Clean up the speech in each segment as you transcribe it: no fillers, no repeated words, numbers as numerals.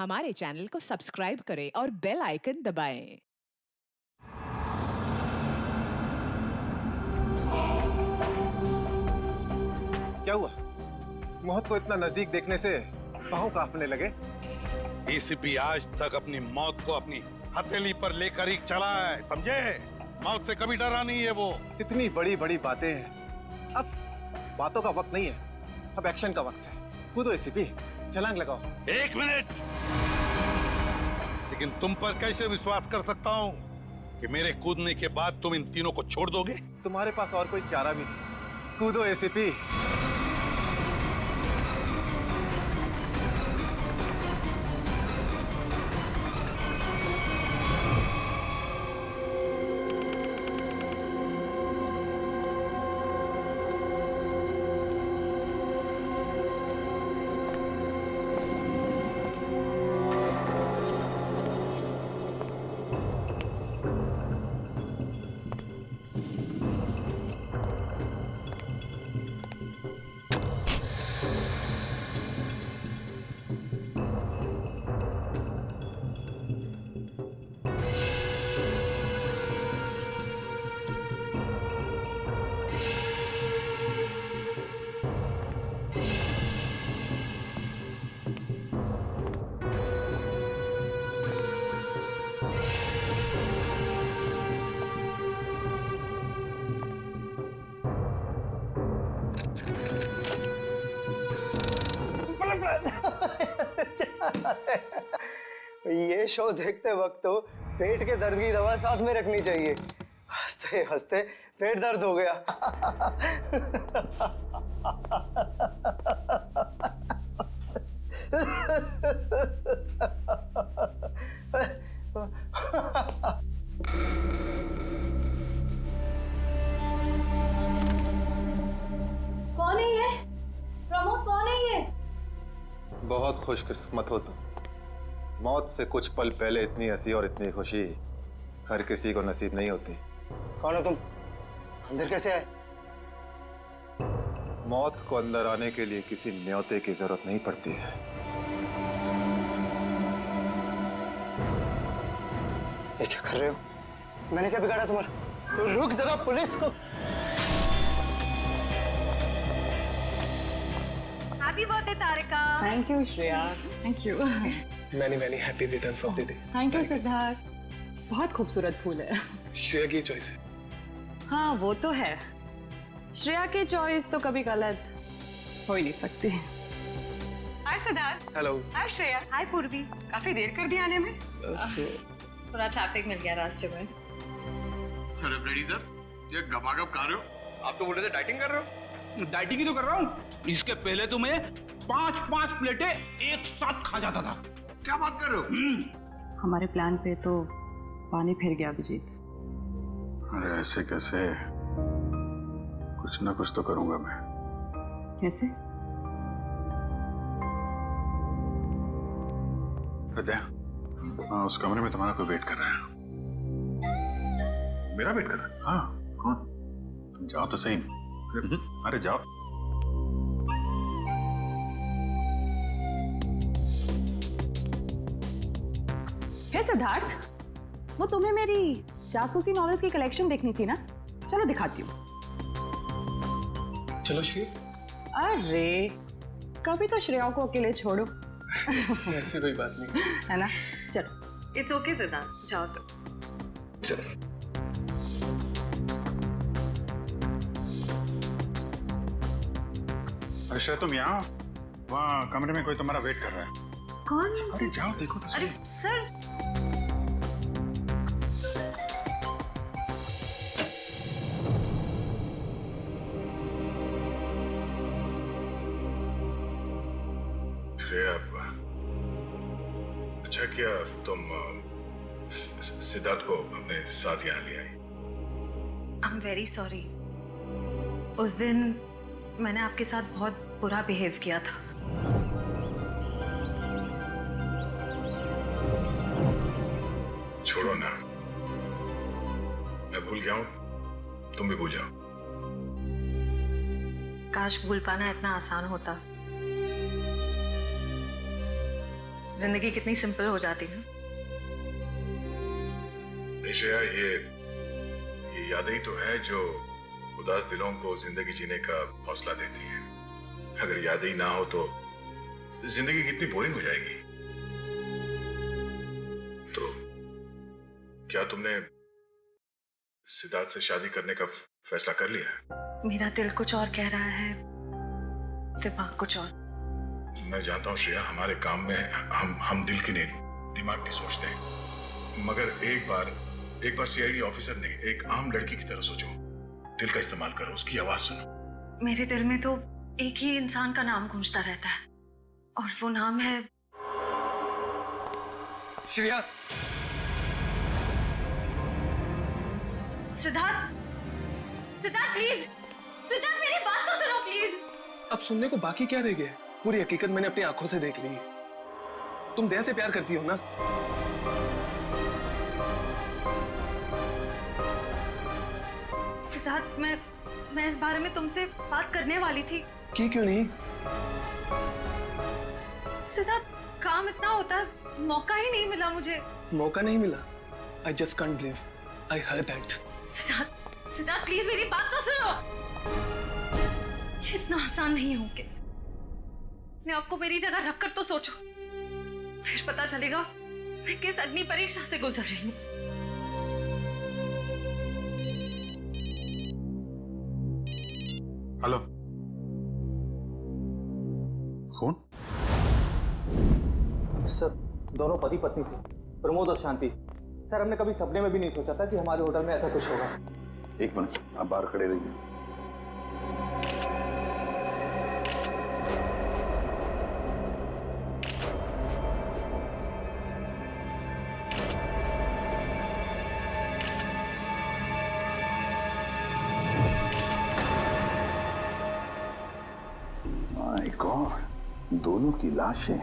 हमारे चैनल को सब्सक्राइब करें और बेल आइकन दबाएं। क्या हुआ? मौत को इतना नजदीक देखने से पांव कांपने लगे। एसीपी आज तक अपनी मौत को अपनी हथेली पर लेकर ही चला है, समझे? मौत से कभी डरा नहीं है वो। इतनी बड़ी बड़ी बातें हैं, अब बातों का वक्त नहीं है, अब एक्शन का वक्त है। कूदो एसीपी, छलांग लगाओ। एक मिनट, लेकिन तुम पर कैसे विश्वास कर सकता हूँ कि मेरे कूदने के बाद तुम इन तीनों को छोड़ दोगे? तुम्हारे पास और कोई चारा भी नहीं। कूदो एसीपी। ये शो देखते वक्त तो पेट के दर्द की दवा साथ में रखनी चाहिए। हंसते हंसते पेट दर्द हो गया। कौन है ये? प्रमोद कौन है ये? बहुत खुशकिस्मत हो तुम। मौत से कुछ पल पहले इतनी हंसी और इतनी खुशी हर किसी को नसीब नहीं होती। कौन हो तुम? अंदर कैसे आए? मौत को अंदर आने के लिए किसी न्योते की जरूरत नहीं पड़ती है। ये क्या कर रहे हो? मैंने क्या बिगाड़ा तुम्हारा? तो रुक जरा, पुलिस को। Happy birthday Tarika. Thank you, Shreya. Thank you. Many happy returns of the day. Thank you, Siddharth. बहुत खूबसूरत फूल है। श्रेया की चॉइस है। हाँ, वो तो है। श्रेया की चॉइस तो कभी गलत हो ही नहीं सकती। हाय सिद्धार्थ। हेलो। हाय श्रेया। हाय पूर्वी। काफी देर कर दी आने में। थोड़ा ट्रैफिक मिल गया रास्ते में। अरे फ्रेडी सर, ये गपागप खा रहे हो? आप तो बोल रहे थे डाइटिंग कर रहे हो। डाइटिंग ही तो कर रहा हूँ। इसके पहले तो मैं 5-5 प्लेटें एक साथ खा जाता था। क्या बात कर रहे हो? हमारे प्लान पे तो पानी फिर गया अभिजीत। अरे ऐसे कैसे? कुछ ना कुछ तो करूंगा मैं। कैसे? हृदय, हाँ, उस कमरे में तुम्हारा कोई वेट कर रहा है। मेरा वेट कर रहा है? हाँ, कौन? तुम जाओ तो सही। अरे जाओ। है सिद्धार्थ, वो तुम्हें मेरी जासूसी नॉवेल्स की कलेक्शन देखनी थी ना? चलो दिखाती हूँ। चलो श्रेया। अरे कभी तो श्रेया को अकेले छोड़ो। ऐसी कोई बात नहीं है ना? चलो। इट्स ओके सिद्धार्थ, जाओ तो। चलो। अरे श्रेया, तुम यहाँ? वहाँ कमरे में कोई तुम्हारा वेट कर रहा है। कौन? अरे जाओ, देखो तो सही। अरे सर, श्रेया, अच्छा किया तुम सिद्धार्थ को अपने साथ यहाँ ले आई। I am very sorry. उस दिन मैंने आपके साथ बहुत बुरा बिहेव किया था। छोड़ो ना, मैं भूल गया हूँ, तुम भी भूल जाओ। काश भूल पाना इतना आसान होता। जिंदगी कितनी सिंपल हो जाती है। श्रेया, ये यादें ही तो है जो उदास दिलों को जिंदगी जीने का हौसला देती हैं। अगर यादें ही ना हो तो जिंदगी कितनी बोरिंग हो जाएगी। तो क्या तुमने सिद्धार्थ से शादी करने का फैसला कर लिया? मेरा दिल कुछ और कह रहा है, दिमाग कुछ और। मैं जानता हूँ श्रेया, हमारे काम में हम दिल की नहीं दिमाग की सोचते हैं, मगर एक बार सीआईडी ऑफिसर ने एक आम लड़की की तरह सोचो। दिल का इस्तेमाल करो, उसकी आवाज सुनो। मेरे दिल में तो एक ही इंसान का नाम गूंजता रहता है, और वो नाम है श्रेया। सिद्धार्थ। सिद्धार्थ प्लीज, सिद्धार्थ मेरी बात तो सुनो प्लीज। अब सुनने को बाकी क्या रह गया? पूरी हकीकत मैंने अपनी आंखों से देख ली। तुम दया से प्यार करती हो ना? सिद्धार्थ, मैं इस बारे में तुमसे बात करने वाली थी। क्यों नहीं? सिद्धार्थ, काम इतना होता है, मौका ही नहीं मिला मुझे। मौका नहीं मिला? I just can't believe I heard that. Siddharth please मेरी बात तो सुनो। ये इतना आसान नहीं हो के अपने आपको मेरी जगह रखकर तो सोचो, फिर पता चलेगा मैं किस अग्नि परीक्षा से गुजर रही हूँ। हेलो, कौन? सर, दोनों पति पत्नी थे, प्रमोद और शांति। सर, हमने कभी सपने में भी नहीं सोचा था कि हमारे होटल में ऐसा कुछ होगा। एक मिनट, आप बाहर खड़े रहिए। माय गॉड, दोनों की लाशें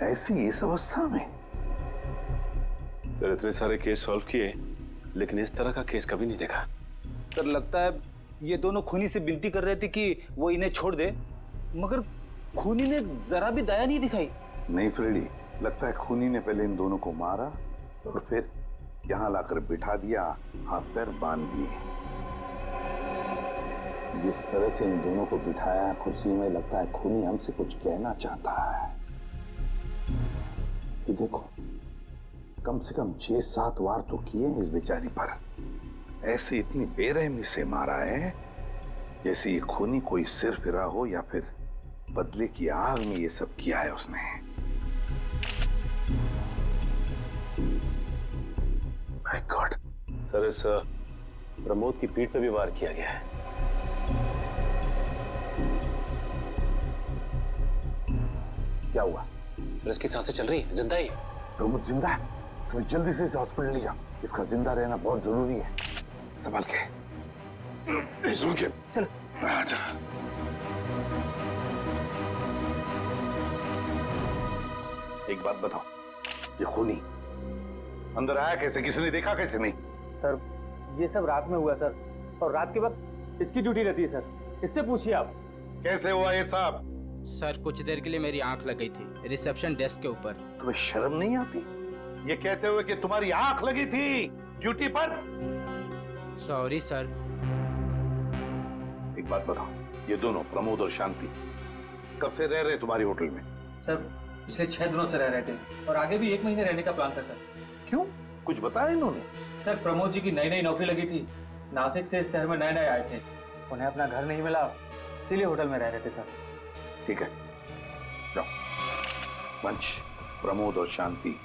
ऐसी इस अवस्था में। सर, इतने सारे केस सॉल्व किए, लेकिन इस तरह का केस कभी नहीं देखा। सर, लगता है ये दोनों खूनी से विनती कर रहे थे कि वो इन्हें छोड़ दे, मगर खूनी ने जरा भी दया नहीं दिखाई। नहीं फ्रेडी, लगता है खूनी ने पहले इन दोनों को मारा और फिर यहाँ लाकर बिठा दिया, हाथ पैर बांध दिए। जिस तरह से इन दोनों को बिठाया कुर्सी में, लगता है खूनी हमसे कुछ कहना चाहता है। ये देखो, कम से कम 6-7 वार तो किए इस बेचारी पर। ऐसे इतनी बेरहमी से मारा है जैसे ये खूनी कोई सिर फिरा हो, या फिर बदले की आग में ये सब किया है उसने। My God. सर, इस प्रमोद की पीठ पे भी वार किया गया है। क्या हुआ? सर, इसकी सांसें चल रही है, जिंदा ही है। प्रमोद जिंदा है? तुम्हें जल्दी से इसे हॉस्पिटल ले जाओ, इसका जिंदा रहना बहुत जरूरी है। संभाल के, चल। आजा। एक बात बताओ, ये खूनी अंदर आया कैसे? किसी ने देखा कैसे? नहीं सर, ये सब रात में हुआ सर, और रात के वक्त इसकी ड्यूटी रहती है सर, इससे पूछिए आप। कैसे हुआ ये सब? सर, कुछ देर के लिए मेरी आंख लग गई थी रिसेप्शन डेस्क के ऊपर। तुम्हें शर्म नहीं आती ये कहते हुए कि तुम्हारी आंख लगी थी ड्यूटी पर? Sorry sir. एक बात बताओ, ये दोनों प्रमोद और शांति कब से रह रहे तुम्हारी होटल में? सर, पिछले 6 दिनों से रह रहे थे, और आगे भी 1 महीने रहने का प्लान था सर। क्यों, कुछ बताया इन्होंने? सर, प्रमोद जी की नई नौकरी लगी थी, नासिक से इस शहर में नए आए थे, उन्हें अपना घर नहीं मिला, इसीलिए होटल में रह रहे थे सर। ठीक है, जाओ। पंच, प्रमोद और शांति,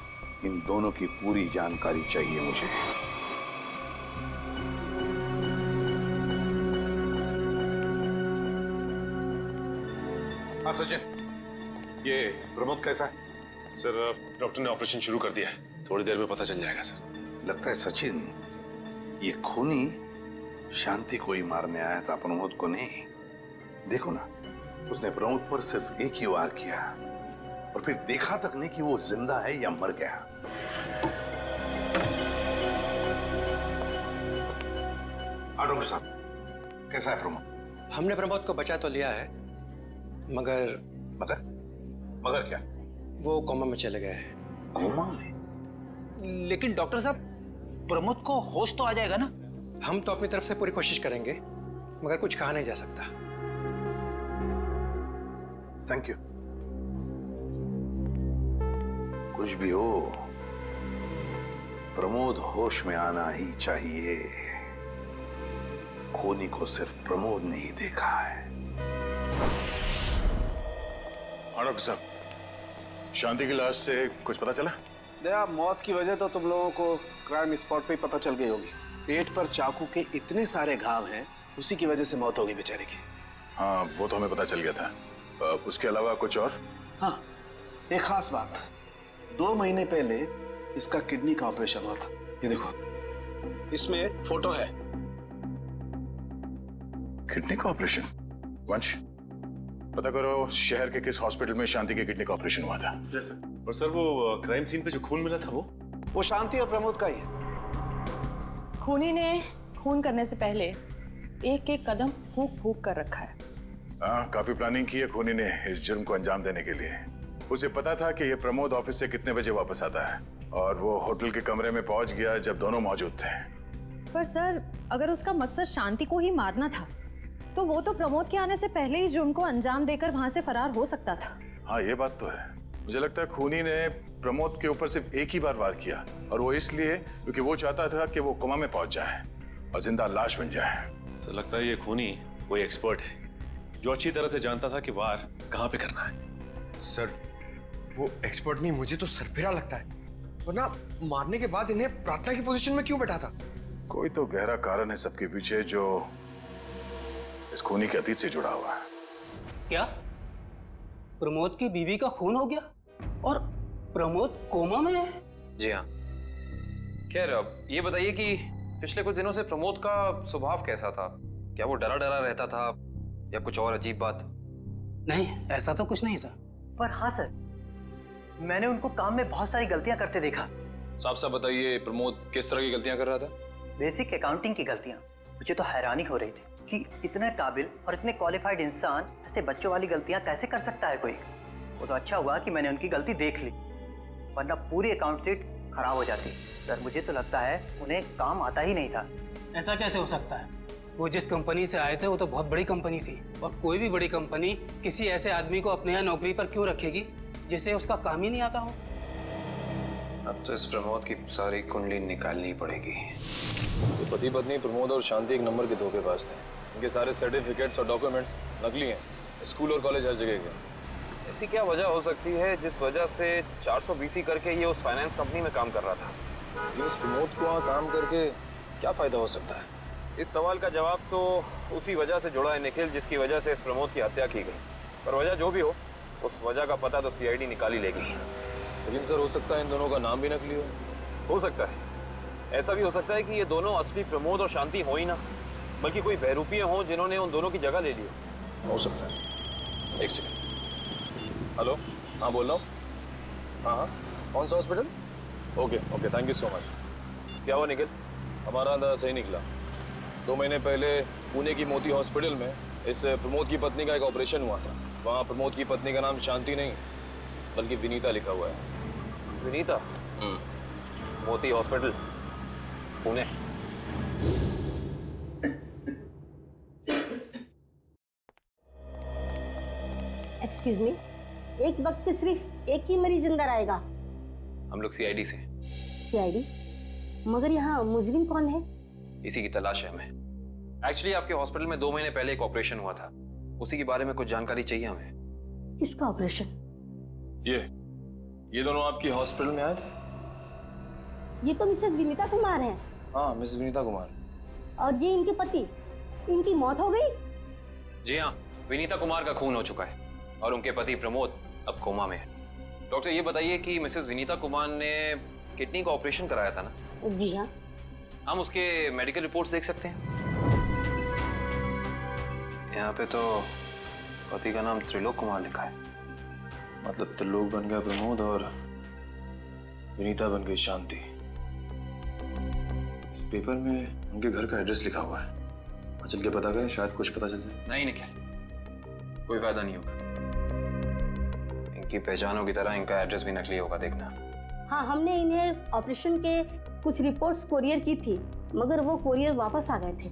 इन दोनों की पूरी जानकारी चाहिए मुझे। हाँ सचिन, ये प्रमोद कैसा है? सर, डॉक्टर ने ऑपरेशन शुरू कर दिया है, थोड़ी देर में पता चल जाएगा सर। लगता है सचिन, ये खूनी शांति को ही मारने आया था, प्रमोद को नहीं। देखो ना, उसने प्रमोद पर सिर्फ एक ही वार किया और फिर देखा तक नहीं कि वो जिंदा है या मर गया। डॉक्टर साहब, कैसा है प्रमोद? हमने प्रमोद को बचा तो लिया है, मगर मगर क्या? वो कोमा में चले गए हैं। कोमा में? लेकिन डॉक्टर साहब, प्रमोद को होश तो आ जाएगा ना? हम तो अपनी तरफ से पूरी कोशिश करेंगे, मगर कुछ कहा नहीं जा सकता। Thank you. कुछ भी हो, प्रमोद होश में आना ही चाहिए। खूनी को सिर्फ प्रमोद ने ही देखा है। डॉक्टर साहब, शांति की लाश से कुछ पता चला? दया, मौत की वजह तो तुम लोगों को क्राइम स्पॉट पे ही पता चल गई होगी। पेट पर चाकू के इतने सारे घाव हैं, उसी की वजह से मौत हो गई बेचारे की। हाँ, वो तो हमें पता चल गया था। उसके अलावा कुछ और? हाँ, एक खास बात। 2 महीने पहले इसका किडनी का ऑपरेशन हुआ था। ये देखो, इसमें एक फोटो है। किडनी का ऑपरेशन? वंश, पता करो शहर के किस हॉस्पिटल में शांति के किडनी का ऑपरेशन हुआ था। जैसे? और सर, वो क्राइम सीन पे जो खून मिला था वो शांति और प्रमोद का ही है। खूनी ने खून करने से पहले एक एक कदम फूंक फूंक कर रखा है। हाँ, काफी प्लानिंग की है खूनी ने इस जुर्म को अंजाम देने के लिए। उसे पता था कि ये प्रमोद ऑफिस से कितने बजे वापस आता है, और वो होटल के कमरे में पहुंच गया जब दोनों मौजूद थे। पर सर, अगर उसका मकसद शांति को ही मारना था, तो वो तो प्रमोद के आने से पहले ही जुर्म को अंजाम देकर वहां से फरार हो सकता था। हाँ, ये बात तो है। मुझे लगता है खूनी ने प्रमोद के ऊपर सिर्फ एक ही बार वार किया, और वो इसलिए क्योंकि वो चाहता था कि वो कोमा में पहुंच जाए और जिंदा लाश बन जाए। सर, लगता है ये खूनी कोई एक्सपर्ट है जो अच्छी तरह से जानता था कि वार कहाँ पे करना है। सर, वो एक्सपर्ट नहीं, मुझे तो सरफिरा लगता है। वरना मारने के बाद इन्हें प्रार्थना की पोजीशन में क्यों बैठा था? कोई तो गहरा कारण है सबके पीछे जो इस खूनी के अतीत से जुड़ा हुआ है। क्या प्रमोद की बीवी का खून हो गया और प्रमोद कोमा में है? जी हाँ। खैर, अब ये बताइए कि पिछले कुछ दिनों से प्रमोद का स्वभाव कैसा था? क्या वो डरा डरा रहता था या कुछ और अजीब बात? नहीं, ऐसा तो कुछ नहीं था। पर हाँ सर, मैंने उनको काम में बहुत सारी गलतियां करते देखा। साफ साफ बताइए, प्रमोद किस तरह की गलतियां कर रहा था? बेसिक अकाउंटिंग की गलतियां। मुझे तो हैरानी हो रही थी कि इतने काबिल और इतने क्वालिफाइड इंसान ऐसे बच्चों वाली गलतियां कैसे कर सकता है कोई। वो तो अच्छा हुआ कि मैंने उनकी गलती देख ली, वरना पूरी अकाउंट शीट खराब हो जाती। सर, मुझे तो लगता है उन्हें काम आता ही नहीं था। ऐसा कैसे हो सकता है? वो जिस कंपनी से आए थे वो तो बहुत बड़ी कंपनी थी, और कोई भी बड़ी कंपनी किसी ऐसे आदमी को अपने यहाँ नौकरी पर क्यों रखेगी जिसे उसका काम ही नहीं आता हो? अब तो इस प्रमोद की सारी कुंडली निकालनी पड़ेगी। तो पति पत्नी प्रमोद और शांति एक नंबर के धोखेबाज थे। इनके सारे सर्टिफिकेट्स और डॉक्यूमेंट्स नकली हैं। स्कूल और कॉलेज हर जगह के। ऐसी क्या वजह हो सकती है जिस वजह से 420 करके ये उस फाइनेंस कंपनी में काम कर रहा था? ये उस प्रमोद को वहाँ काम करके क्या फायदा हो सकता है? इस सवाल का जवाब तो उसी वजह से जुड़ा है निखिल, जिसकी वजह से इस प्रमोद की हत्या की गई। पर वजह जो भी हो, उस वजह का पता तो सीआईडी निकाल ही लेगी। लेकिन सर, हो सकता है इन दोनों का नाम भी नकली हो सकता है। ऐसा भी हो सकता है कि ये दोनों असली प्रमोद और शांति हो ही ना, बल्कि कोई बहरूपिये हों जिन्होंने उन दोनों की जगह ले ली हो सकता है। एक सेकंड। हेलो, हाँ बोल रहा हूँ। हाँ, कौन सा hospital? Okay, thank you so much. क्या हुआ निखिल? हमारा अंदाजा सही निकला। 2 महीने पहले पुणे की मोती हॉस्पिटल में इस प्रमोद की पत्नी का एक ऑपरेशन हुआ था। वहाँ प्रमोद की पत्नी का नाम शांति नहीं बल्कि विनीता लिखा हुआ है। विनीता? मोती हॉस्पिटल, पुणे। एक्सक्यूज मी, एक वक्त पे सिर्फ एक ही मरीज अंदर आएगा? हम लोग सीआईडी से। सीआईडी? मगर यहाँ मुजरिम कौन है? इसी की तलाश है हमें। एक्चुअली आपके हॉस्पिटल में 2 महीने पहले एक ऑपरेशन हुआ था, उसी के बारे में कुछ जानकारी चाहिए हमें। किसका ऑपरेशन? ये दोनों आपकी हॉस्पिटल में आए थे? ये तो मिसेस विनीता कुमार हैं। हाँ, मिसेस विनीता कुमार। और ये इनके पति, इनकी मौत हो गई? जी हाँ, विनीता कुमार का खून हो चुका है और उनके पति प्रमोद अब कोमा में है। डॉक्टर, ये बताइए कि मिसेस विनीता कुमार ने किडनी का ऑपरेशन कराया था ना? जी हाँ। हम उसके मेडिकल रिपोर्ट्स देख सकते हैं? यहाँ पे तो पति का नाम त्रिलोक कुमार लिखा है। मतलब त्रिलोक बन गया प्रमोद और विनीता बन गई शांति। इस पेपर में उनके घर का एड्रेस लिखा हुआ है। चल के पता करें, शायद कुछ पता चल जाए। नहीं निखिल, कोई फायदा नहीं होगा। इनकी पहचानों की तरह इनका एड्रेस भी नकली होगा, देखना। हाँ, हमने इन्हें ऑपरेशन के कुछ रिपोर्ट्स कोरियर की थी, मगर वो कोरियर वापस आ गए थे।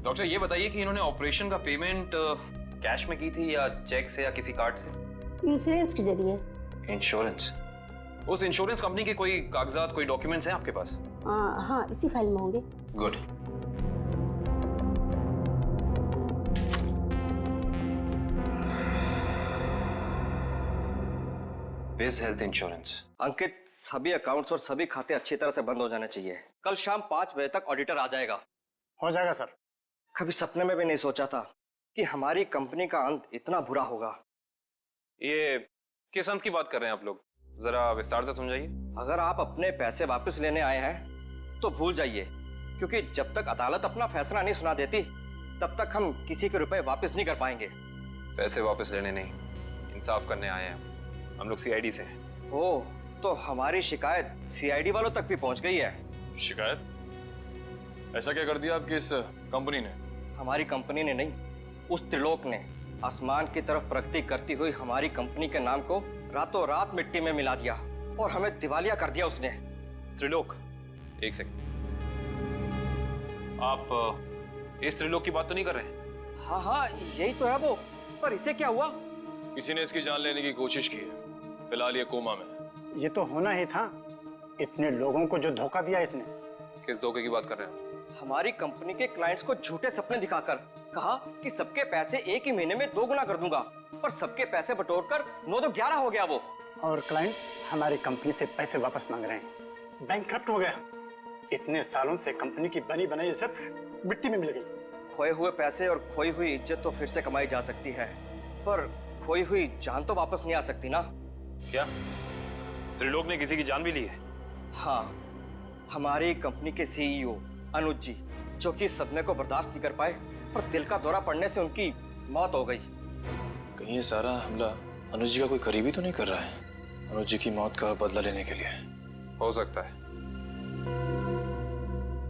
डॉक्टर ये बताइए कि इन्होंने ऑपरेशन का पेमेंट कैश में की थी या चेक से या किसी कार्ड से? इंश्योरेंस के जरिए। इंश्योरेंस? उस इंश्योरेंस कंपनी के कोई कागजात, कोई डॉक्यूमेंट्स हैं आपके पास? हाँ, इसी फाइल में होंगे। गुड। बिज हेल्थ इंश्योरेंस। अंकित, सभी अकाउंट्स और सभी खाते अच्छी तरह से बंद हो जाने चाहिए। कल शाम 5 बजे तक ऑडिटर आ जाएगा। हो जाएगा सर। कभी सपने में भी नहीं सोचा था कि हमारी कंपनी का अंत इतना बुरा होगा। ये किस अंत की बात कर रहे हैं आप लोग? जरा विस्तार से समझाइए। अगर आप अपने पैसे वापस लेने आए हैं तो भूल जाइए, क्योंकि जब तक अदालत अपना फैसला नहीं सुना देती तब तक हम किसी के रुपए वापस नहीं कर पाएंगे। पैसे वापस लेने नहीं, इंसाफ करने आए हैं हम लोग। सीआईडी से हैं। ओह, तो हमारी शिकायत सीआईडी वालों तक भी पहुंच गई है। शिकायत? ऐसा क्या कर दिया आपकी इस कंपनी ने? हमारी कंपनी ने नहीं, उस त्रिलोक ने आसमान की तरफ प्रगति करती हुई हमारी कंपनी के नाम को रातों रात मिट्टी में मिला दिया और हमें दिवालिया कर दिया उसने। त्रिलोक? एक सेकंड, आप इस त्रिलोक की बात तो नहीं कर रहे? हाँ हाँ, यही तो है वो। पर इसे क्या हुआ? किसी ने इसकी जान लेने की कोशिश की है, फिलहाल ये कोमा में। ये तो होना ही था, इतने लोगों को जो धोखा दिया इसने। किस धोखे की बात कर रहे हैं? हमारी कंपनी के क्लाइंट्स को झूठे सपने दिखाकर कहा कि सबके पैसे एक ही महीने में 2 गुना कर दूंगा, पर सबके पैसे बटोरकर 9 तो 11 हो गया वो। और क्लाइंट हमारी कंपनी से पैसे वापस मांग रहे हैं। बैंकक्रप्ट हो गया। इतने सालों से कंपनी की बनी बनाई इज्जत मिट्टी में मिल गई। खोए हुए पैसे और खोई हुई इज्जत तो फिर से कमाई जा सकती है, पर खोई हुई जान तो वापस नहीं आ सकती ना। क्या त्रिलोक ने किसी की जान भी ली है? हाँ, हमारी कंपनी के सीईओ अनुज जी, जो कि सदमे को बर्दाश्त नहीं कर पाए और दिल का दौरा पड़ने से उनकी मौत हो गई। कहीं ये सारा हमला अनुज जी का कोई करीबी तो नहीं कर रहा है? अनुज जी की मौत का बदला लेने के लिए? हो सकता है।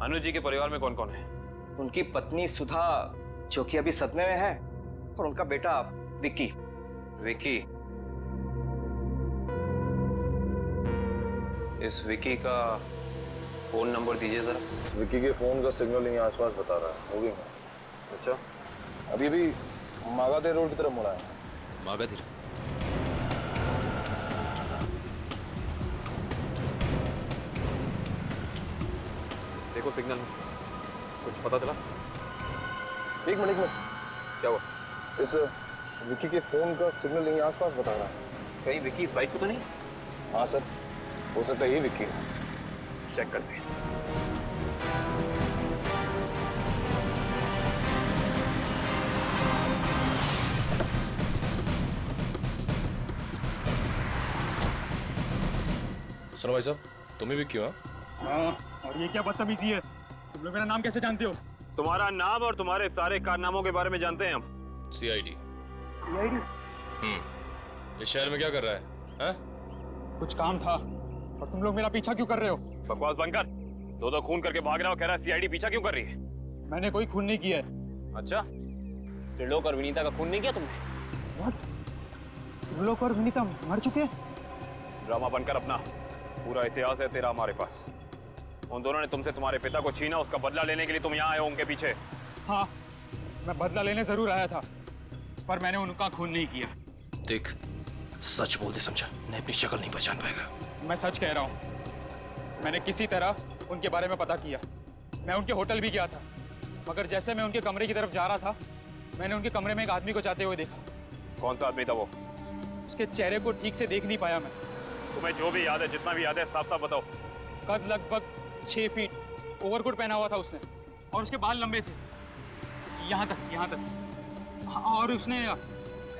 अनुज जी के परिवार में कौन कौन है? उनकी पत्नी सुधा, जो कि अभी सदमे में है, और उनका बेटा विक्की। विक्की? इस विक्की का फोन नंबर दीजिए जरा। विक्की के फोन का सिग्नल यहीं आसपास बता रहा है। होगी मैं। अच्छा, अभी भी मागाधे रोड की तरफ मुड़ा है। मागाधे? देखो सिग्नल कुछ पता चला? एक मिनट। क्या हुआ? इस विक्की के फोन का सिग्नल यहीं आसपास बता रहा है। कहीं विक्की इस बाइक पे तो नहीं? हाँ सर, हो सकता है ये विक्की है। चेक करते हैं। सुनो भाई साहब, तुम ही विक्की हो? हाँ, और ये क्या बदतमीजी है? तुम लोग मेरा नाम कैसे जानते हो? तुम्हारा नाम और तुम्हारे सारे कारनामों के बारे में जानते हैं हम। सीआईडी। सीआईडी? इस शहर में क्या कर रहा है? हाँ? कुछ काम था, और तुम लोग मेरा पीछा क्यों कर रहे हो? बकवास बंद कर। दो खून करके भाग रहा हो, कह रहा है सीआईडी पीछा क्यों कर रही है? मैंने कोई खून नहीं किया है। अच्छा, त्रिलोक और विनीता का खून नहीं किया तुमने? What? त्रिलोक और विनीता मर चुके हैं? ड्रामा बनकर अपना पूरा इतिहास है तेरा हमारे पास। उन दोनों ने तुमसे तुम्हारे पिता को छीना, उसका बदला लेने के लिए तुम यहाँ आए हो उनके पीछे। हाँ, मैं बदला लेने जरूर आया था, पर मैंने उनका खून नहीं किया। देख, सच बोल दे समझा, नहीं अपनी शक्ल नहीं पहचान पाएगा। मैं सच कह रहा हूँ, मैंने किसी तरह उनके बारे में पता किया। मैं उनके होटल भी गया था, मगर जैसे मैं उनके कमरे की तरफ जा रहा था, मैंने उनके कमरे में एक आदमी को जाते हुए देखा। कौन सा आदमी था वो? उसके चेहरे को ठीक से देख नहीं पाया मैं। तुम्हें जो भी याद है, जितना भी याद है, साफ साफ बताओ। कद लगभग 6 फीट, ओवरकोट पहना हुआ था उसने, और उसके बाल लंबे थे यहाँ तक। हाँ, और उसने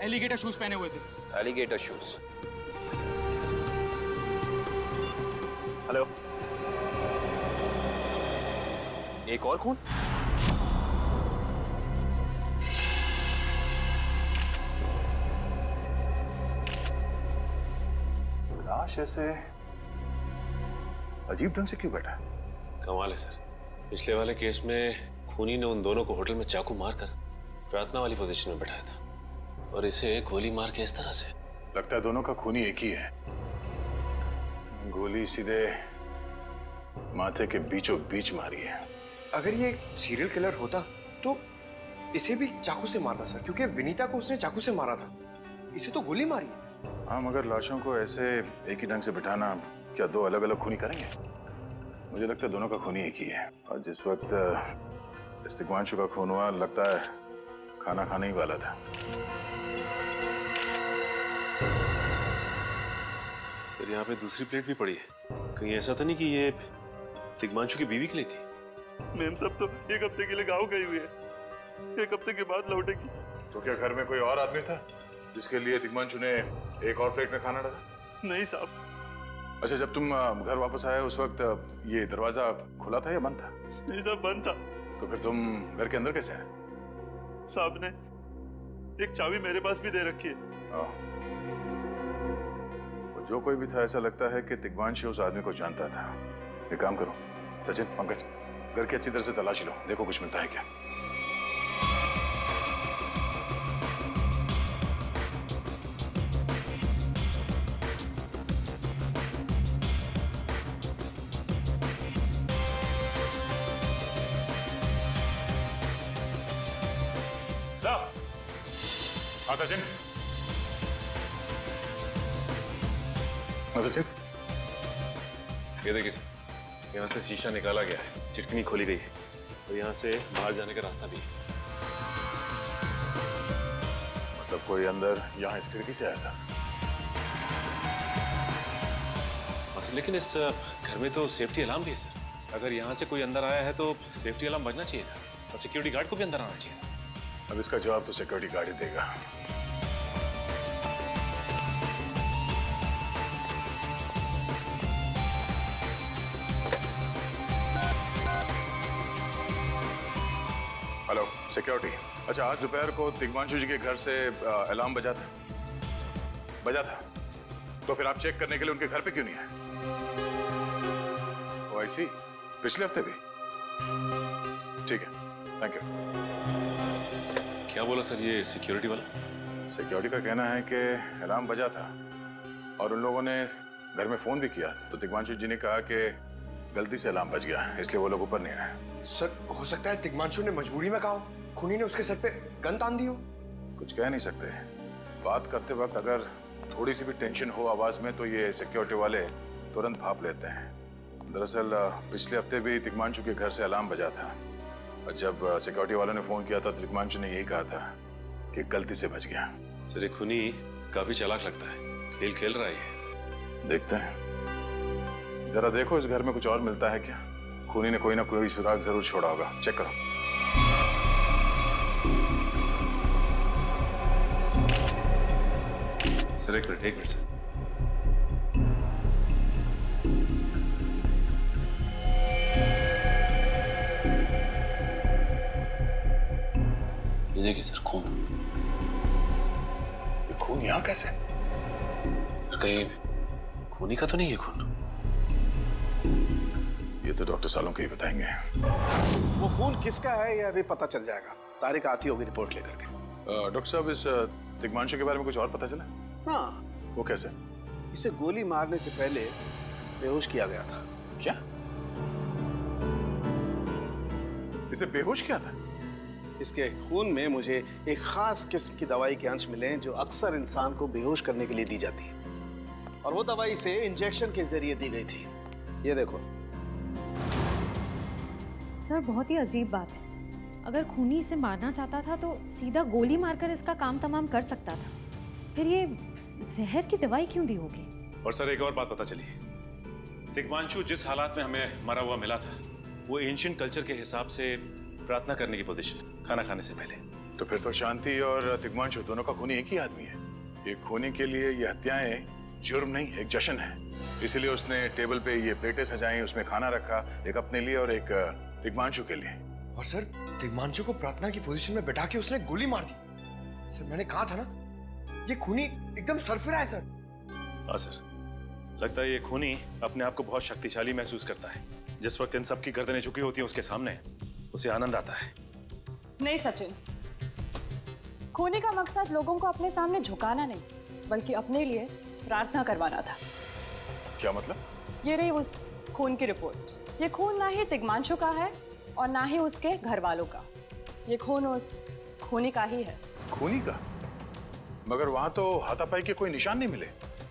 एलिगेटर शूज पहने हुए थे। Alligator shoes? हेलो, एक और खून? लाश ऐसे अजीब ढंग से क्यों बैठा है? कमाल है सर, पिछले वाले केस में खूनी ने उन दोनों को होटल में चाकू मारकर प्रार्थना वाली पोजीशन में बैठाया था, और इसे गोली मार के इस तरह से। लगता है दोनों का खूनी एक ही है। गोली सीधे माथे के बीचों बीच मारी है। अगर ये सीरियल किलर होता तो इसे भी चाकू से मारता सर, क्योंकि विनीता को उसने चाकू से मारा था, इसे तो गोली मारी है। हाँ, मगर लाशों को ऐसे एक ही ढंग से बिठाना क्या दो अलग अलग खूनी करेंगे? मुझे लगता है दोनों का खूनी एक ही है। और जिस वक्त इस तिग्मांशु का खून हुआ, लगता है खाना खाने ही वाला था। तो यहाँ पे दूसरी प्लेट भी पड़ी है, कहीं ऐसा तो नहीं कि ये तिग्मांशु की बीवी के लिए थी? मैम सब तो एक हफ्ते के लिए गाँव गई हुई है, एक हफ्ते के बाद लौटेगी। तो क्या घर में कोई और आदमी था जिसके लिए तिग्मांशु ने एक और प्लेट में खाना डाला? नहीं साहब। अच्छा, जब तुम घर वापस आए उस वक्त ये दरवाजा खुला था या बंद था? नहीं साहब, बंद था। तो फिर तुम घर के अंदर कैसे आए? साहब ने एक चाबी मेरे पास भी दे रखी है। वो जो कोई भी था, ऐसा लगता है कि तिग्मांशु उस आदमी को जानता था। एक काम करो सचिन, पंकज, घर की अच्छी तरह से तलाशी लो, देखो कुछ मिलता है क्या। साहब। हाँ सचिन। हाँ सचिन। ये देखिए सर, यहाँ से शीशा निकाला गया है, चिटकनी खोली गई है और यहाँ से बाहर जाने का रास्ता भी है। मतलब कोई अंदर यहाँ इस खिड़की से आया था? सर, लेकिन इस घर में तो सेफ्टी अलार्म भी है सर। अगर यहाँ से कोई अंदर आया है तो सेफ्टी अलार्म बजना चाहिए था और सिक्योरिटी गार्ड को भी अंदर आना चाहिए था। अब इसका जवाब तो सिक्योरिटी गार्ड ही देगा। Hello security. अच्छा, आज दोपहर को तिग्मांशु जी के घर से अलार्म बजा था, तो फिर आप चेक करने के लिए उनके घर पे क्यों नहीं आए? ओ आई सी, पिछले हफ्ते भी? ठीक है, थैंक यू। क्या बोला सर ये सिक्योरिटी वाला? सिक्योरिटी का कहना है कि अलार्म बजा था और उन लोगों ने घर में फोन भी किया, तो तिग्मांशु जी ने कहा कि गलती से अलार्म बज गया, इसलिए वो लोग ऊपर नहीं आए। सर, हो सकता है तिग्मांशु ने मजबूरी में कहा, खूनी ने उसके सर पे गन तान दी हो। कुछ कह नहीं सकते। बात करते वक्त अगर थोड़ी सी भी टेंशन हो आवाज में तो ये सिक्योरिटी वाले तुरंत भाप लेते हैं। दरअसल पिछले हफ्ते भी तिग्मांशु के घर से अलार्म बजा था और जब सिक्योरिटी वालों ने फोन किया था तो तिग्मांशु ने यही कहा था कि गलती से बच गया। सर, ये खूनी काफी चालाक लगता है, खेल खेल रहा है। देखते हैं, जरा देखो इस घर में कुछ और मिलता है क्या। खूनी ने कोई ना कोई सुराग जरूर छोड़ा होगा, चेक करो। सर एक मिनट सर। ये देखिए सर, खून। ये खून यहाँ कैसे? कहीं खूनी का तो नहीं है खून? ये तो डॉक्टर सालों के ही बताएंगे। वो खून किसका है ये अभी पता चल जाएगा। तारिक आती होगी रिपोर्ट लेकर के। डॉक्टर साहब, इस तिग्मांशु के बारे में कुछ और पता चला? हाँ। वो कैसे? इसे गोली मारने से पहले बेहोश किया गया था। क्या? इसे बेहोश किया था? इसके खून में मुझे एक खास किस्म की दवाई के अंश मिले जो अक्सर इंसान को बेहोश करने के लिए दी जाती है, और वो दवाई इसे इंजेक्शन के जरिए दी गई थी। ये देखो। सर, बहुत ही अजीब बात है। अगर खूनी इसे मारना चाहता था तो सीधा गोली मारकर इसका काम तमाम कर सकता था, फिर ये जहर की दवाई क्यों दी होगी? और सर एक और बात पता चली, तिग्मांशु जिस हालात में हमें मरा हुआ मिला था वो एंशिएंट कल्चर के हिसाब से प्रार्थना करने की पोजीशन, खाना खाने से पहले। तो फिर तो शांति और तिग्मांशु दोनों का खूनी एक ही आदमी है। एक खूनी के लिए ये हत्याएं जुर्म नहीं, एक जश्न है। इसीलिए उसने टेबल पे ये प्लेटें सजाई, उसमें खाना रखा, एक अपने लिए और एक तिग्मांशु के लिए। और सर, तिग्मांशु को प्रार्थना की पोजीशन में बैठा के उसने गोली मार दी। सर, मैंने कहा था ना, ये खूनी एकदम सरफिरा है सर। हाँ सर, लगता है ये खूनी अपने आप को बहुत शक्तिशाली महसूस करता है। जिस वक्त इन सब की गर्दनें झुकी होती हैं उसके सामने, उसे आनंद आता है। नहीं सचिन, खूनी का मकसद लोगों को अपने सामने झुकाना नहीं, बल्कि अपने लिए प्रार्थना करवाना था। क्या मतलब? ये रही उस खून की रिपोर्ट। ये खून ना ही तिग्मांशु का है और ना ही उसके घर वालों का। ये खून उस खूनी का ही है। खूनी का? मगर वहां तो हाथापाई के कोई निशान नहीं मिले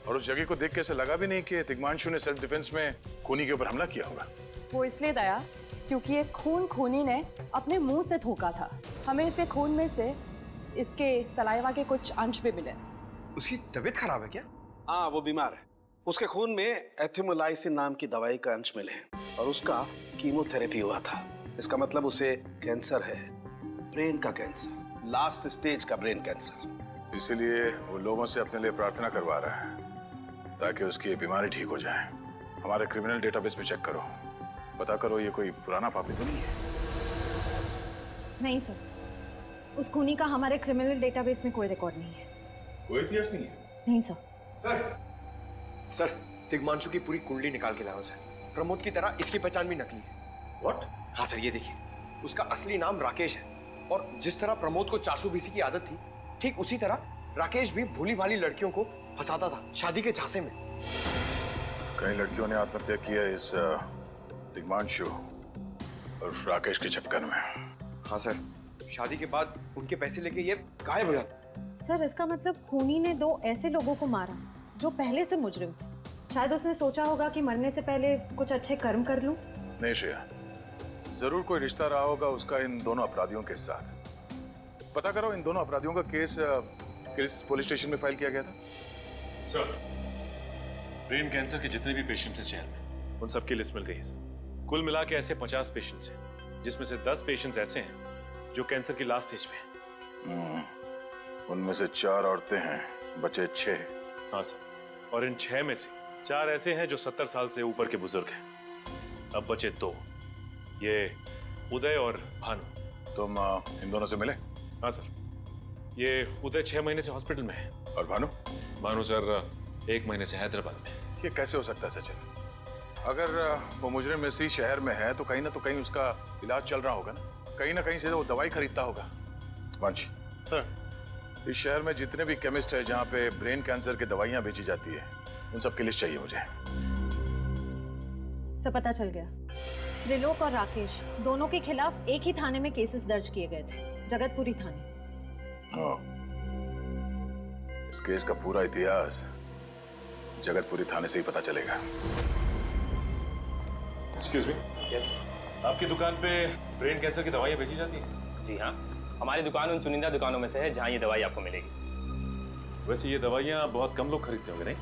और उस जगह को देख के ऐसे लगा भी नहीं कि तिग्मांशु ने सेल्फ डिफेंस में खूनी के ऊपर हमला किया होगा। वो इसलिए दया क्योंकि ये खून खूनी ने अपने मुंह से थूका था। हमें इसके खून में से इसके सलाइवा के कुछ अंश भी मिले। उसकी तबीयत खराब है क्या? हाँ, वो बीमार है। उसके खून में एथिमोलाइसिन नाम की दवाई का अंश मिले और उसका कीमोथेरेपी हुआ था। इसका मतलब उसे कैंसर है, ब्रेन का कैंसर, लास्ट स्टेज का ब्रेन कैंसर। इसीलिए वो लोगों से अपने लिए प्रार्थना करवा रहा है ताकि उसकी ये बीमारी ठीक हो जाए। हमारे क्रिमिनल डेटाबेस में चेक करो, पता करो ये कोई पुराना पापी तो नहीं है। नहीं सर, उस खूनी का हमारे क्रिमिनल डेटाबेस में कोई रिकॉर्ड नहीं है। कोई इतिहास नहीं है? नहीं सर। सर, तिग्मांशु की पूरी कुंडली निकाल के लाओ सर। प्रमोद की तरह इसकी पहचान भी नकली है। What? हाँ सर, ये देखिए, उसका असली नाम राकेश है और जिस तरह प्रमोद को चासू बीसी की आदत थी, ठीक उसी तरह राकेश भी भूली भाली लड़कियों को फंसाता था शादी के झांसे में। कई लड़कियों ने आत्महत्या की है इस तिग्मांशु और राकेश के चक्कर में। हाँ सर, शादी के बाद उनके पैसे लेके ये गायब हो जाता। सर, इसका मतलब खूनी ने 2 ऐसे लोगों को मारा जो पहले से मुजरिम थे। शायद उसने सोचा होगा कि मरने से पहले कुछ अच्छे कर्म कर लूं। नहीं श्रेया, जरूर कोई रिश्ता रहा होगा उसका इन दोनों अपराधियों के साथ। पता करो इन दोनों अपराधियों का केस किस पुलिस स्टेशन में फाइल किया गया था? सर, ब्रेन कैंसर के जितने भी पेशेंट्स हैं शहर में, उन सबकी लिस्ट मिल गई है सर। कुल मिला के ऐसे 50 पेशेंट्स हैं, जिसमें से 10 पेशेंट्स ऐसे हैं जो कैंसर की लास्ट स्टेज पे हैं। उनमें से 4 औरतें हैं, बचे 6। हाँ सर, और इन 6 में से 4 ऐसे हैं जो 70 साल से ऊपर के बुजुर्ग हैं। अब बचे 2, ये उदय और भानु। तुम इन दोनों से मिले? हाँ सर, ये उदय 6 महीने से हॉस्पिटल में है। और भानु? भानु सर 1 महीने से हैदराबाद में। ये कैसे हो सकता है सचिन? अगर वो मुजरिम इसी शहर में है तो कहीं उसका इलाज चल रहा होगा ना कहीं से वो दवाई खरीदता होगा। वांची सर, इस शहर में जितने भी केमिस्ट है जहाँ पे ब्रेन कैंसर की दवाइयाँ बेची जाती है, उन सब की लिस्ट चाहिए मुझे। सब पता चल गया। त्रिलोक और राकेश दोनों के खिलाफ एक ही थाने में केसेस दर्ज किए गए थे, जगतपुरी थाने। इस केस का पूरा इतिहास जगतपुरी थाने से ही पता चलेगा। Excuse me. यस। आपकी दुकान पे ब्रेन कैंसर की दवाइयाँ बेची जाती हैं? जी हाँ, हमारी दुकान उन चुनिंदा दुकानों में से है जहाँ ये दवाई आपको मिलेगी। वैसे ये दवाइयाँ बहुत कम लोग खरीदते होंगे नहीं?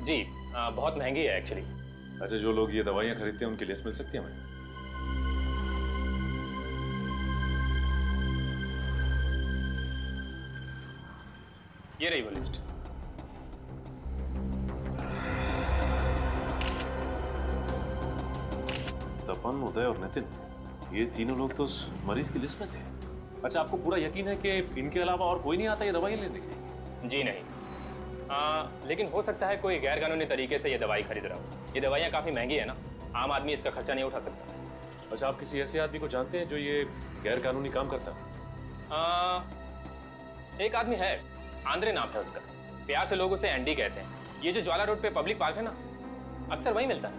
जी, बहुत महंगी है एक्चुअली। अच्छा, जो लोग ये दवाइयाँ खरीदते हैं उनकी लिस्ट मिल सकती है हमें? ये रही वो लिस्ट। तपन, उदय और नितिन, ये तीनों लोग तो उस मरीज की लिस्ट में थे। अच्छा, आपको पूरा यकीन है कि इनके अलावा और कोई नहीं आता ये दवाई लेने के लिए? जी नहीं, लेकिन हो सकता है कोई गैर कानूनी तरीके से ये दवाई खरीद रहा हो। ये दवाइयाँ काफ़ी महंगी है ना, आम आदमी इसका खर्चा नहीं उठा सकता। अच्छा, आप किसी ऐसे आदमी को जानते हैं जो ये गैर कानूनी काम करता है? एक आदमी है, आंद्रे नाम है उसका। प्यार से लोग उसे एंडी कहते हैं। ये जो ज्वाला रोड पे पब्लिक पार्क है ना, अक्सर वहीं मिलता है।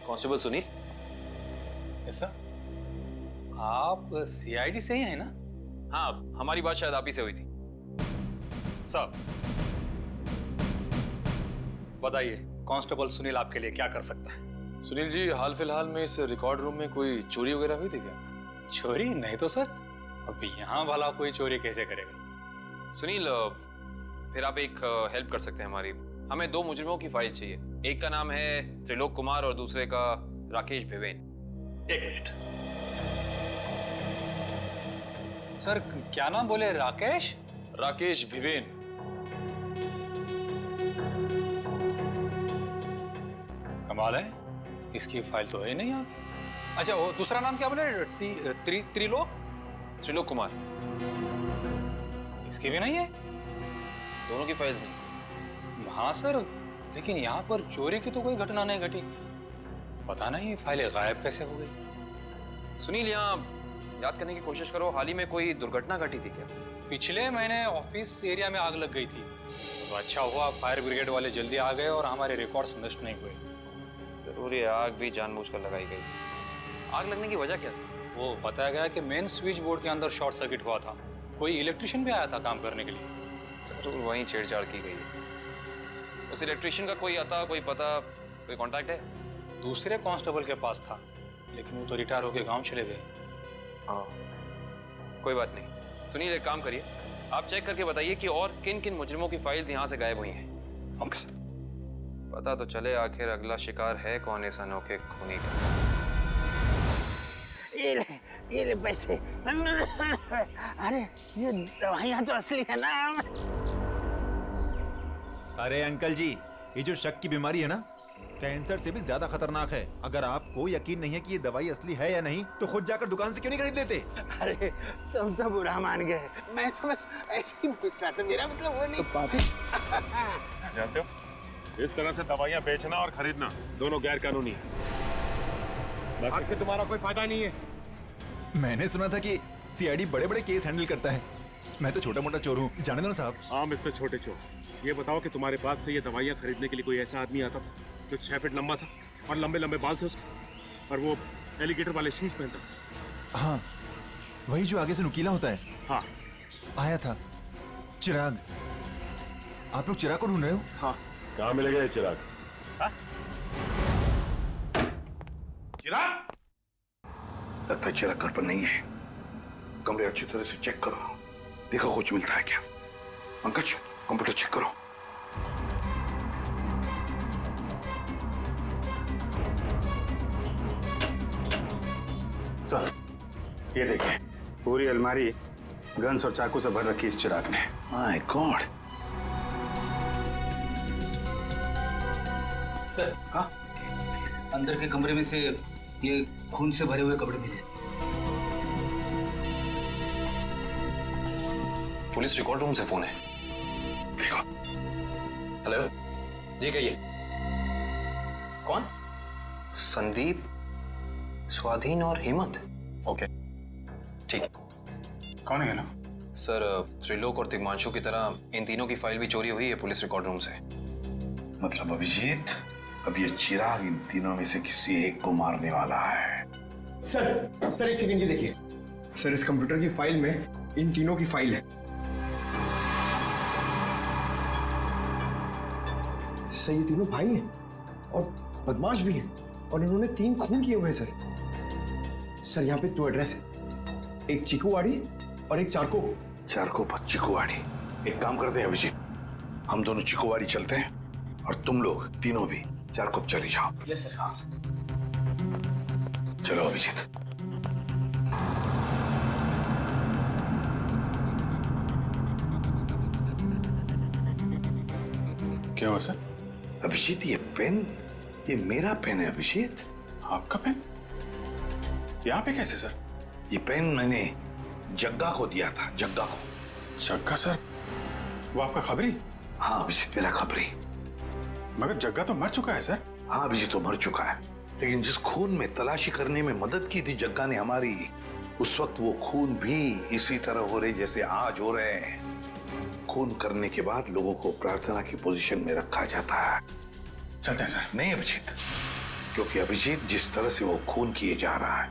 कांस्टेबल सुनील? Yes sir. आप सीआईडी से ही हैं ना? हाँ, हमारी बात शायद आप ही से हुई थी। साहब बताइए, कांस्टेबल सुनील आपके लिए क्या कर सकता है? सुनील जी, हाल फिलहाल में इस रिकॉर्ड रूम में कोई चोरी वगैरह हुई थी क्या? चोरी नहीं तो सर, अब यहाँ भला कोई चोरी कैसे करेगा? सुनील, फिर आप एक हेल्प कर सकते हैं हमारी। हमें 2 मुजरिमों की फाइल चाहिए। एक का नाम है त्रिलोक कुमार और दूसरे का राकेश भिवेन। 1 मिनट सर, क्या नाम बोले? राकेश? राकेश भिवेन। कमाल है, इसकी फाइल तो है नहीं यहाँ पे। अच्छा, वो दूसरा नाम क्या बोले? त्रिलोक? त्रिलोक कुमार। इसकी भी नहीं है? दोनों की फाइल्स नहीं। हाँ सर, लेकिन यहाँ पर चोरी की तो कोई घटना नहीं घटी। पता नहीं फाइलें गायब कैसे हो गई। सुनील, यहाँ याद करने की कोशिश करो, हाल ही में कोई दुर्घटना घटी थी क्या? पिछले महीने ऑफिस एरिया में आग लग गई थी, तो अच्छा हुआ फायर ब्रिगेड वाले जल्दी आ गए और हमारे रिकॉर्ड्स नष्ट नहीं हुए। जरूर ये आग भी जानबूझकर लगाई गई थी। आग लगने की वजह क्या थी? वो बताया गया कि मेन स्विच बोर्ड के अंदर शॉर्ट सर्किट हुआ था। कोई इलेक्ट्रिशियन भी आया था काम करने के लिए। जरूर वहीं छेड़छाड़ की गई है। उस इलेक्ट्रिशियन का कोई आता, कोई पता, कोई कांटेक्ट है? दूसरे कांस्टेबल के पास था, लेकिन वो तो रिटायर होकर गांव चले गए। हाँ, कोई बात नहीं। सुनील, एक काम करिए, आप चेक करके बताइए कि और किन किन मुजरिमों की फाइल्स यहाँ से गायब हुई हैं। Okay sir. पता तो चले आखिर अगला शिकार है कौन इस अनोखे खूनी का। ये ले पैसे। अरे ये दवाइयाँ तो असली है ना। अरे अंकल जी, ये जो शक की बीमारी है ना, कैंसर से भी ज्यादा खतरनाक है। अगर आपको यकीन नहीं है कि ये दवाई असली है या नहीं, तो खुद जाकर दुकान से क्यों नहीं खरीद लेते? अरे तुम तो बुरा मान गए, मैं तो बस ऐसे ही पूछ रहा था, मेरा मतलब वो नहीं। जानते हो, इस तरह से दवाइयाँ बेचना और खरीदना दोनों गैर कानूनी है। आखिर तुम्हारा कोई फायदा नहीं है। मैंने सुना था कि सीआईडी बड़े-बड़े केस हैंडल करता है। मैं तो छोटा मोटा चोर हूँ, जाने दो ना साहब। हाँ मिस्टर छोटे चोर, ये बताओ कि तुम्हारे पास से ये दवाइयाँ खरीदने के लिए कोई ऐसा आदमी आता था जो 6 फीट लंबा था और लंबे लंबे बाल थे उसके, और वो एलिगेटर वाले शूज पहनता था? हाँ, वही जो आगे से नुकीला होता है। हाँ, आया था चिराग। आप लोग चिराग को ढूंढ रहे हो? हाँ। कहाँ मिलेगा ये चिराग? चिराग? लगता है चिराग घर पर नहीं है। कमरे अच्छी तरह से चेक करो, देखो कुछ मिलता है क्या। पंकज, कंप्यूटर चेक करो। सर, ये देखिए, पूरी अलमारी गन्स और चाकू से भर रखी इस चिराग ने। My God. सर, हाँ, अंदर के कमरे में से ये खून से भरे हुए कपड़े मिले। पुलिस रिकॉर्ड रूम से फोन है। देखो। हेलो जी, कहिए। कौन? संदीप, स्वाधीन और हेमंत। ओके, ठीक है। कौन है ना? सर, त्रिलोक और तिग्मांशु की तरह इन तीनों की फाइल भी चोरी हुई है पुलिस रिकॉर्ड रूम से। मतलब अभिजीत, अब ये चिराग इन तीनों में से किसी एक को मारने वाला है। सर एक सेकंड, ये देखिए सर, इस कंप्यूटर की फाइल में इन तीनों की फाइल है। सर ये तीनों भाई हैं और बदमाश भी हैं, और इन्होंने 3 खून किए हुए हैं सर। सर यहाँ पे 2 एड्रेस है, एक चीकूवाड़ी और एक चारकोप पर चिकुवाड़ी। एक काम करते हैं अभिजीत, हम दोनों चिकुवाड़ी चलते हैं और तुम लोग तीनों भी चारकोप चले जाओ। Yes sir. हाँ सर। चलो अभिजीत। क्या हुआ सर? अभिजीत, ये पेन, ये मेरा पेन है अभिजीत। आपका पेन? यहाँ पे कैसे सर? ये पेन मैंने जग्गा को दिया था, जग्गा को। जग्गा सर? वो आपका खबरी? हाँ अभिजीत, मेरा खबरी। मगर जग्गा तो मर चुका है सर। हाँ अभिजीत, तो मर चुका है, लेकिन जिस खून में तलाशी करने में मदद की थी जग्गा ने हमारी, उस वक्त वो खून भी इसी तरह हो रहे जैसे आज हो रहे हैं। खून करने के बाद लोगों को प्रार्थना की पोजीशन में रखा जाता है। चलते हैं सर। नहीं अभिजीत, क्योंकि अभिजीत जिस तरह से वो खून किए जा रहा है,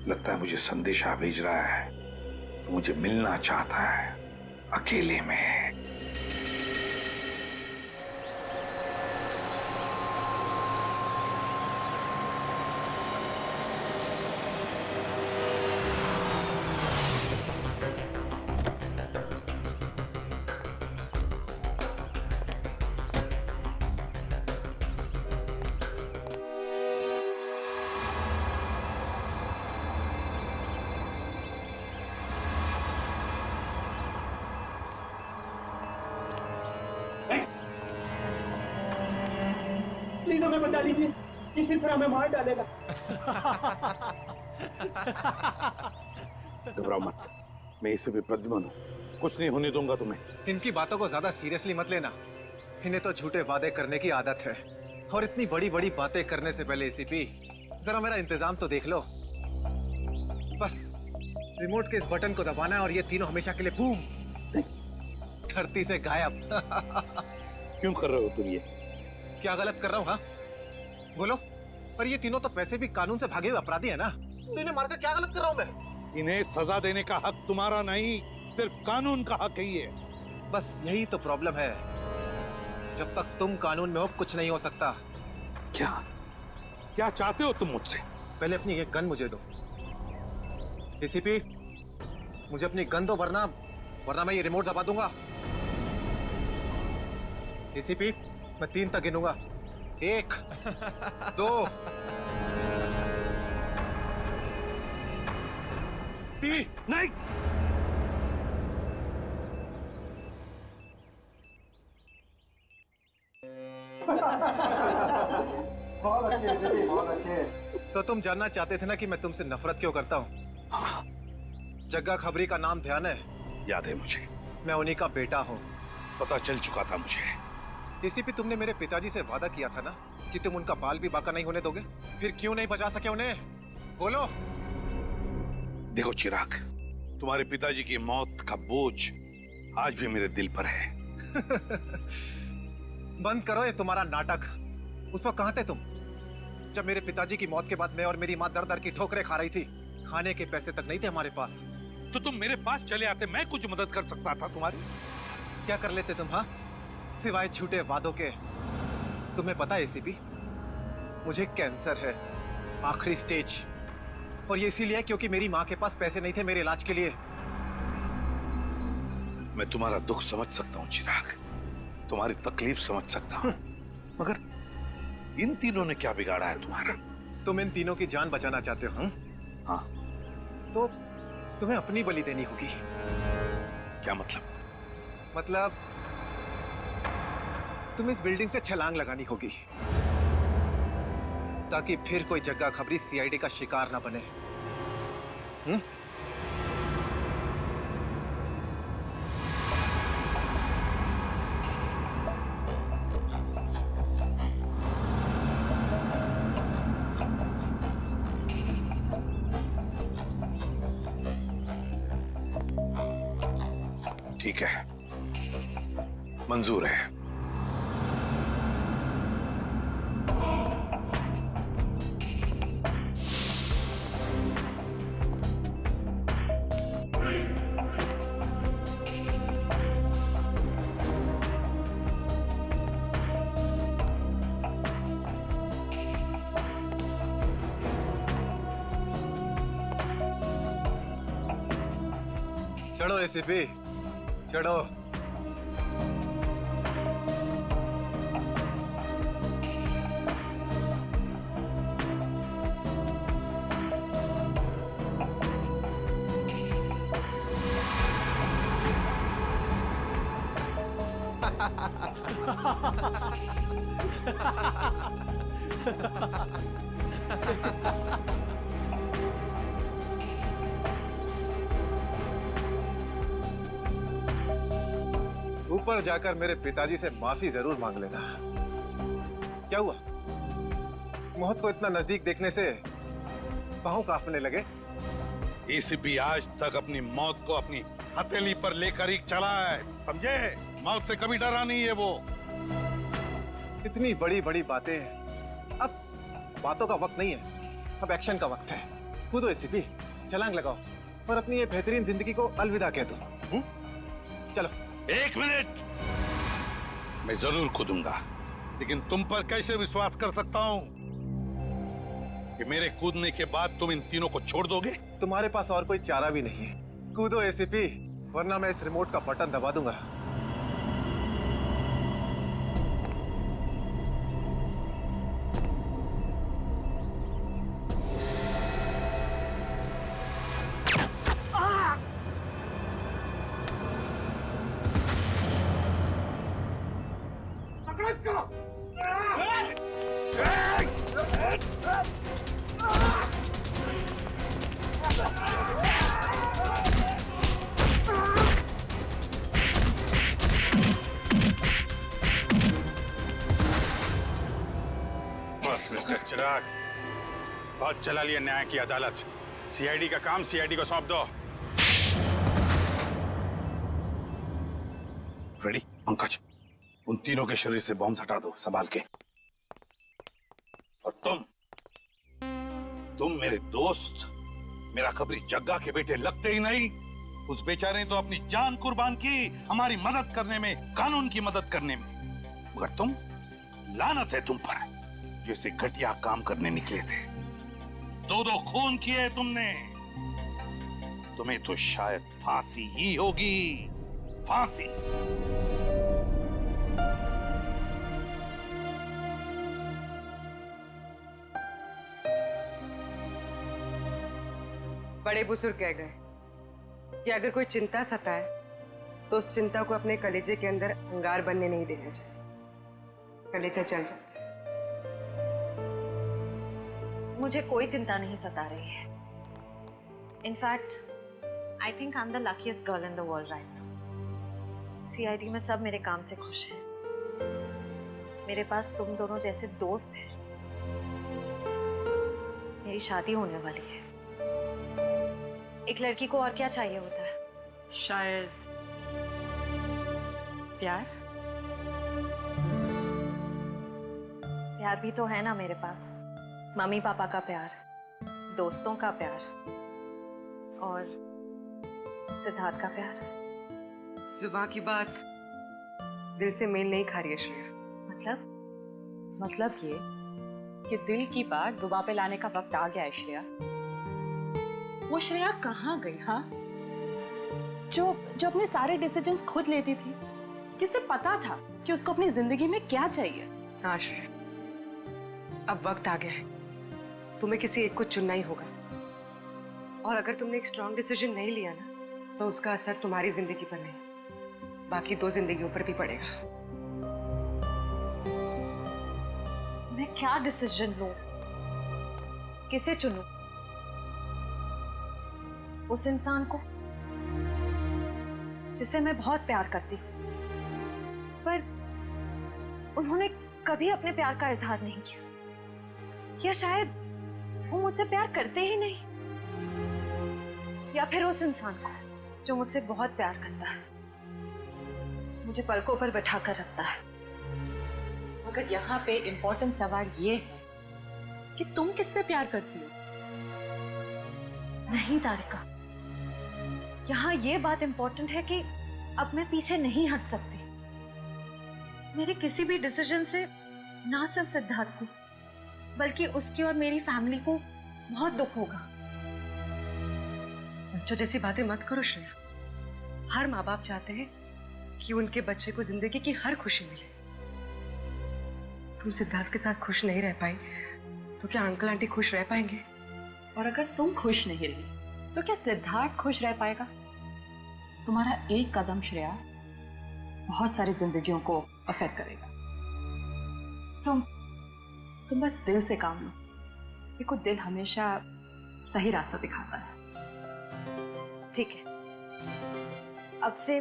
लगता है मुझे संदेशा भेज रहा है, तो मुझे मिलना चाहता है अकेले में। प्लीज हमें बचा लीजिए, किसी तरह हमें मार डालेगा। घबराओ मत, मैं इसे भी प्रद्युम्न हूँ, कुछ नहीं होने दूंगा तुम्हें। इनकी बातों को ज्यादा सीरियसली मत लेना, इन्हें तो झूठे वादे करने की आदत है, और इतनी बड़ी बड़ी बातें करने से पहले एसीपी जरा मेरा इंतजाम तो देख लो। बस रिमोट के इस बटन को दबाना है और ये तीनों हमेशा के लिए बूम धरती से गायब। क्यों कर रहे हो तुम ये? क्या गलत कर रहा हूँ? हाँ बोलो। पर ये तीनों तो वैसे भी कानून से भागे हुए अपराधी है ना, तो इन्हें मारकर क्या गलत कर रहा हूँ मैं? इन्हें सजा देने का हक तुम्हारा नहीं, सिर्फ कानून का हक है ये। बस यही तो प्रॉब्लम है, जब तक तुम कानून में हो कुछ नहीं हो सकता। क्या क्या चाहते हो तुम मुझसे? पहले अपनी ये गन मुझे दो। एसीपी, मुझे अपनी गन दो, वरना मैं ये रिमोट दबा दूंगा। एसीपी, मैं 3 तक गिनूंगा। 1 2 3। नहीं, बहुत अच्छे, बहुत अच्छे। तो तुम जानना चाहते थे ना कि मैं तुमसे नफरत क्यों करता हूँ? हाँ। जग्गा खबरी का नाम ध्यान है? याद है मुझे। मैं उन्हीं का बेटा हूँ। पता चल चुका था मुझे। एसीपी, तुमने मेरे पिताजी से वादा किया था ना कि तुम उनका बाल भी बाका नहीं होने दोगे, फिर क्यों नहीं बचा सके उन्हें? बोलो। देखो चिराग, तुम्हारे पिताजी की मौत का बोझ आज भी मेरे दिल पर है। बंद करो ये तुम्हारा नाटक। उस वक्त कहाँ थे तुम, जब मेरे पिताजी की मौत के बाद मैं और मेरी माँ दर दर की ठोकरें खा रही थी? खाने के पैसे तक नहीं थे हमारे पास। तो तुम मेरे पास चले आते, मैं कुछ मदद कर सकता था तुम्हारी। क्या कर लेते तुम? हाँ, सिवाय झूठे वादों के। तुम्हें पता है एसीपी, मुझे कैंसर है, आखिरी स्टेज। और ये इसीलिए क्योंकि मेरी माँ के पास पैसे नहीं थे मेरे इलाज के लिए। मैं तुम्हारा दुख समझ सकता हूँ चिराग, तुम्हारी तकलीफ समझ सकता हूँ, मगर इन तीनों ने क्या बिगाड़ा है तुम्हारा? तुम इन तीनों की जान बचाना चाहते हो? हाँ। तो तुम्हें अपनी बलि देनी होगी। क्या मतलब? मतलब तुम इस बिल्डिंग से छलांग लगानी होगी, ताकि फिर कोई जग्गा खबरी सीआईडी का शिकार ना बने। ठीक है, मंजूर है। चढ़ो एसीपी, चढ़ो। ऊपर जाकर मेरे पिताजी से माफी जरूर मांग लेना। क्या हुआ, मौत को इतना नजदीक देखने से पांव कांपने लगे? एसीपी आज तक अपनी मौत को अपनी हथेली पर लेकर ही चला है, समझे? मौत से कभी डरा नहीं है वो। इतनी बड़ी बड़ी बातें, अब बातों का वक्त नहीं है, अब एक्शन का वक्त है। कूदो एसीपी, छलांग लगाओ और अपनी ये बेहतरीन जिंदगी को अलविदा कह दो। चलो। 1 मिनट, मैं जरूर कूदूंगा, लेकिन तुम पर कैसे विश्वास कर सकता हूं कि मेरे कूदने के बाद तुम इन तीनों को छोड़ दोगे? तुम्हारे पास और कोई चारा भी नहीं है। कूदो एसीपी, वरना मैं इस रिमोट का बटन दबा दूंगा। बस मिस्टर चिराग, बहुत चला लिया न्याय की अदालत। सीआईडी का काम सीआईडी को सौंप दो। फ्रेडी, पंकज, उन तीनों के शरीर से बॉम्ब हटा दो संभाल के। और तुम मेरे दोस्त, मेरा कबरी जग्गा के बेटे लगते ही नहीं। उस बेचारे ने तो अपनी जान कुर्बान की हमारी मदद करने में, कानून की मदद करने में। मगर तुम, लानत है तुम पर, जैसे घटिया काम करने निकले थे। दो खून किए तुमने। तुम्हें तो शायद फांसी ही होगी, फांसी। बड़े बुजुर्ग कह गए कि अगर कोई चिंता सताए तो उस चिंता को अपने कलेजे के अंदर अंगार बनने नहीं देना चाहिए। कलेजा जल जाता है। मुझे कोई चिंता नहीं सता रही है। In fact I think I am the luckiest girl in the world right now. CID में सब मेरे काम से खुश हैं। मेरे पास तुम दोनों जैसे दोस्त हैं। मेरी शादी होने वाली है। एक लड़की को और क्या चाहिए होता है? शायद प्यार। प्यार भी तो है ना मेरे पास। मम्मी पापा का प्यार, दोस्तों का प्यार और सिद्धार्थ का प्यार। जुबान की बात दिल से मेल नहीं खा रही है श्रेया। मतलब ये कि दिल की बात जुबान पे लाने का वक्त आ गया है श्रेया। वो श्रेया कहाँ गई? हाँ, जो अपने सारे डिसीजंस खुद लेती थी, जिसे पता था कि उसको अपनी जिंदगी में क्या चाहिए। हाँ श्रेया, अब वक्त आ गया है। तुम्हें किसी एक को चुनना ही होगा। और अगर तुमने एक स्ट्रॉन्ग डिसीजन नहीं लिया ना, तो उसका असर तुम्हारी जिंदगी पर नहीं, बाकी 2 जिंदगियों पर भी पड़ेगा। मैं क्या डिसीजन लूं? किसे चुनूं? उस इंसान को जिसे मैं बहुत प्यार करती हूँ, पर उन्होंने कभी अपने प्यार का इजहार नहीं किया, या शायद वो मुझसे प्यार करते ही नहीं, या फिर उस इंसान को जो मुझसे बहुत प्यार करता है, मुझे पलकों पर बैठा कर रखता है। मगर यहाँ पे इम्पोर्टेंट सवाल ये है कि तुम किससे प्यार करती हो? नहीं तारिका, यहाँ ये बात इम्पोर्टेंट है कि अब मैं पीछे नहीं हट सकती। मेरे किसी भी डिसीजन से ना सिर्फ सिद्धार्थ को, बल्कि उसकी और मेरी फैमिली को बहुत दुख होगा। बच्चों जैसी बातें मत करो श्रेया। हर माँ बाप चाहते हैं कि उनके बच्चे को जिंदगी की हर खुशी मिले। तुम सिद्धार्थ के साथ खुश नहीं रह पाई तो क्या अंकल आंटी खुश रह पाएंगे? और अगर तुम खुश नहीं रही तो क्या सिद्धार्थ खुश रह पाएगा? तुम्हारा एक कदम श्रेया बहुत सारी जिंदगियों को अफेक्ट करेगा। तुम बस दिल से काम लो। देखो, दिल हमेशा सही रास्ता दिखाता है। ठीक है, अब से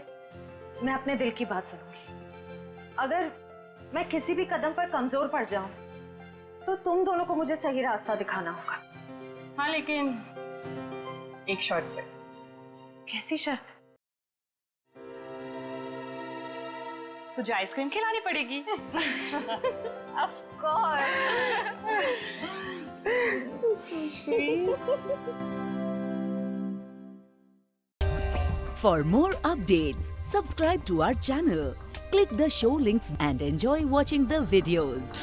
मैं अपने दिल की बात सुनूंगी। अगर मैं किसी भी कदम पर कमजोर पड़ जाऊं तो तुम दोनों को मुझे सही रास्ता दिखाना होगा। हाँ, लेकिन एक शर्त पे। कैसी शर्त? तुझे आइसक्रीम खिलानी पड़ेगी। Of course. For more updates, subscribe to our channel, click the show links and enjoy watching the videos.